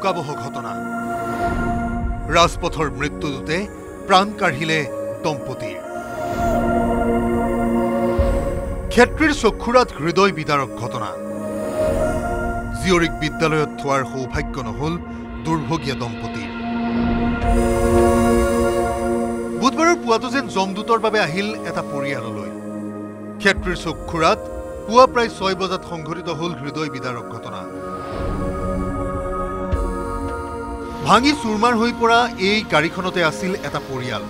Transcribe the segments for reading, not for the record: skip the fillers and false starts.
শোকাবহ ঘটনা ৰাজপথৰ মৃত্যুদূতে প্ৰাণ কাঢ়িলে দম্পতীৰ ক্ষেত্ৰীৰ চক্ষুৰাত হৃদয় বিদাৰক ঘটনা জীয়ৰীক বিদ্যালয়ত থোৱাৰ সৌভাগ্য নহল দুৰ্ভগীয়া দম্পতীৰ বুধবাৰৰ পুৱাটো যেন জমদূতৰ বাবে আহিল এটা পৰিয়াললৈ ক্ষেত্ৰীৰ চক্ষুৰাত পুৱা প্ৰায় 6 বজাত সংঘটিত হল হৃদয় বিদাৰক ঘটনা ভাঙি চুৰমাৰ হৈ পৰা এই গাড়ীখনতে আছিল এটা পৰিয়াল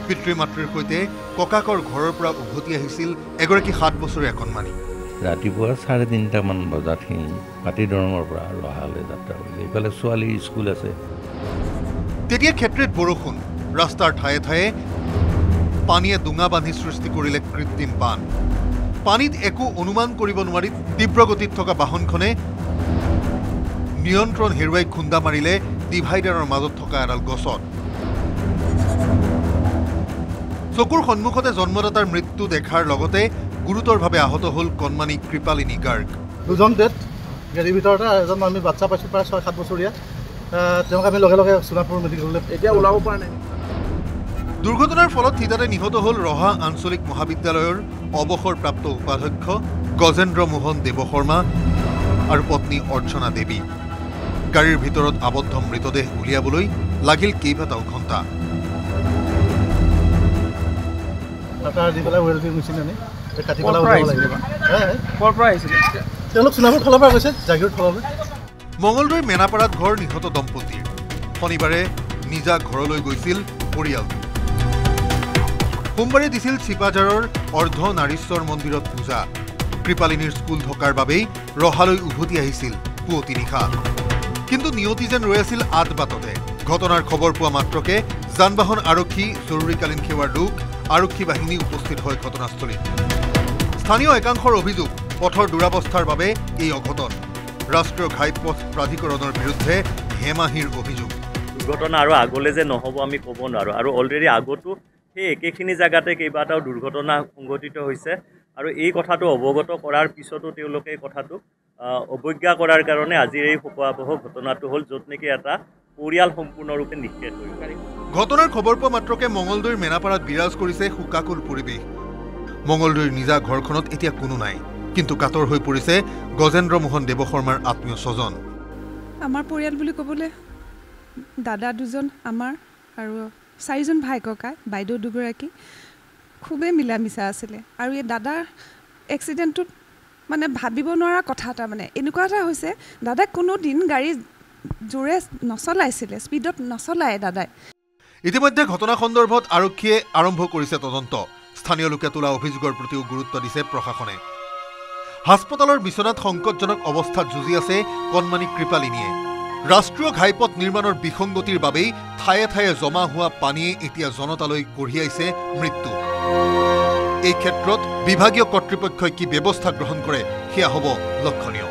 পিতৃ মাতৃৰ সৈতে ককাকৰ ঘৰৰ পৰা উভতি আহিছিল এগৰাকী 7 বছৰীয়া কণমানি ৰাতিপুৱা 3:30 মান বজাত পাটি দৰঙৰ পৰা ৰহালৈ যাত্ৰা কৰিলে ইফালে ছোৱালীৰ স্কুল আছে তেতিয়া ক্ষেত্ৰত বৰষুণ ৰাস্তাৰ ঠায়ে ঠায়ে পানীয়ে ডুঙা বান্ধি সৃষ্টি কৰিলে কৃত্ৰিম বান পানীত একো অনুমান কৰিব নোৱাৰি তীব্ৰ গতিত থকা বাহনখনে নিয়ন্ত্ৰণ হেৰুৱাই খুন্দা মাৰিলে ডিভাইডাৰৰ মাজত থকা এডাল গছত চকুৰ সন্মুখতে জন্মদাতাৰ মৃত্যু দেখাৰ লগতে গুৰুতৰভাৱে আহত হল কণমানি কৃপালিনী গাৰ্গ দুজন ডেথ গাড়ীৰ ভিতৰতে এজন আমি বাচ্চা পাইছোঁ প্ৰায় 6-7 বছৰীয়া তেওঁক আমি লগে লগে সোণাপুৰ মেডিকেললৈ এতিয়া ওলাব পৰা নাই দুৰ্ঘটনাৰ ফলত থিতাতে নিহত হল ৰহা আঞ্চলিক মহাবিদ্যালয়ৰ অৱসৰপ্ৰাপ্ত উপাধ্যক্ষ গজেন্দ্ৰ মোহন দেৱশৰ্মা আৰু পত্নী অৰ্চনা দেৱী গাড়ীৰ ভিতৰত আবদ্ধ মৃতদেহ উলিয়াবলৈ লাগিল কেইবাটাও ঘণ্টা মঙলদৈ মেনাপাৰাত ঘৰ নিহত দম্পতীৰ শনিবাৰে নিজা ঘৰলৈ গৈছিল পৰিয়ালটো সোমবাৰে দিছিল চিপাঝাৰৰ অৰ্ধ নাৰীশ্বৰ মন্দিৰত পূজা কৃপালিনীৰ স্কুল থকাৰ বাবেই ৰহালৈ উভতি আহিছিল পুৱতি নিশা কিন্তু নিয়তি যেন ৰৈ আছিল আদ বাটতে ঘটনাৰ খবৰ পোৱা মাত্ৰকে যান-বাহন আৰক্ষী জৰুৰীকালীন সেৱাৰ লোক আৰক্ষী বাহিনী উপস্থিত হয় ঘটনাস্থলীত স্থানীয় একাংশৰ অভিযোগ পথৰ দুৰাৱস্থাৰ বাবে এই অঘটন ৰাষ্ট্ৰীয় ঘাইপথ প্ৰাধিকৰণৰ বিৰুদ্ধে হেমাহিৰ অভিযোগ দুৰ্ঘটনা আৰু আগলৈ যে নহ'ব আমি ক'ব নোৱাৰোঁ আৰু অলৰেডি আগতো সেই একেখিনি জেগাতে কেইবাটাও দুৰ্ঘটনা সংঘটিত হৈছে আৰু এই কথাটো অৱগত কৰাৰ পিছতো তেওঁলোকে এই কথাটো অৱজ্ঞা কৰাৰ কাৰণে আজিৰ এই ভয়াৱহ ঘটনাটো হ'ল য'ত নেকি এটা পৰিয়াল সম্পূৰ্ণৰূপে নিঃশেষ হৈ গ'ল ঘটনাৰ খবৰ পোৱা মাত্ৰকে মঙলদৈৰ মেনাপাৰাত বিৰাজ কৰিছে শোকাকুল পৰিৱেশ মঙলদৈৰ নিজা ঘৰখনত এতিয়া কোনো নাই কিন্তু কাতৰ হৈ পৰিছে গজেন্দ্ৰ মোহন দেৱশৰ্মাৰ আত্মীয় স্বজন আমাৰ পৰিয়াল বুলি ক'বলৈ দাদা দুজন আমাৰ আৰু 4জন ভাই ককা বাইদেউ দুগৰাকী খুবেই মিলা মিছা আছিলে আৰু এই দাদাৰ এক্সিডেণ্টটোত মানে ভাবিব নোৱাৰা কথা এটা মানে এনেকুৱা এটা হৈছে দাদাক কোনো দিন গাড়ী জোৰে নচলাইছিলে স্পীডত নচলায় দাদাই ইতিমধ্যে ঘটনা সন্দৰ্ভত আৰক্ষীয়ে আৰম্ভ কৰিছে তদন্ত স্থানীয় লোকে তোলা অভিযোগৰ প্ৰতিও গুৰুত্ব দিছে প্ৰশাসনে হাস্পতালৰ বিচনাত সংকটজনক অৱস্থাত যুঁজি আছে কণমানি কৃপালিনীয়ে ৰাষ্ট্ৰীয় ঘাইপথ নিৰ্মাণৰ বিসংগতিৰ বাবেই ঠায়ে ঠায়ে জমা হোৱা পানীয়ে এতিয়া জনতালৈ কঢ়িয়াইছে মৃত্যু এই ক্ষেত্ৰত বিভাগীয় কৰ্তৃপক্ষই কি ব্যৱস্থা গ্ৰহণ কৰে সেয়া হ'ব লক্ষণীয়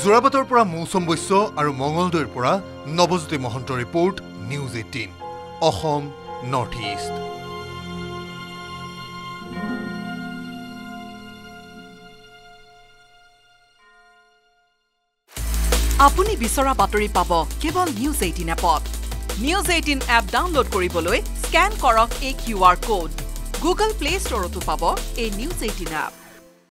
যোৰাবাটৰ পৰা মৌচম বৈশ্য আৰু মঙলদৈৰ পৰা Nabajyoti Mahanta report news 18 Assam north east আপুনি বিচৰা বাতৰি পাব কেৱল নিউজ 18 এপত নিউজ 18 এপ ডাউনলোড কৰিবলৈ স্ক্যান কৰক এই QR কোড গুগল প্লে ষ্টৰতো পাব এই নিউজ 18 এপ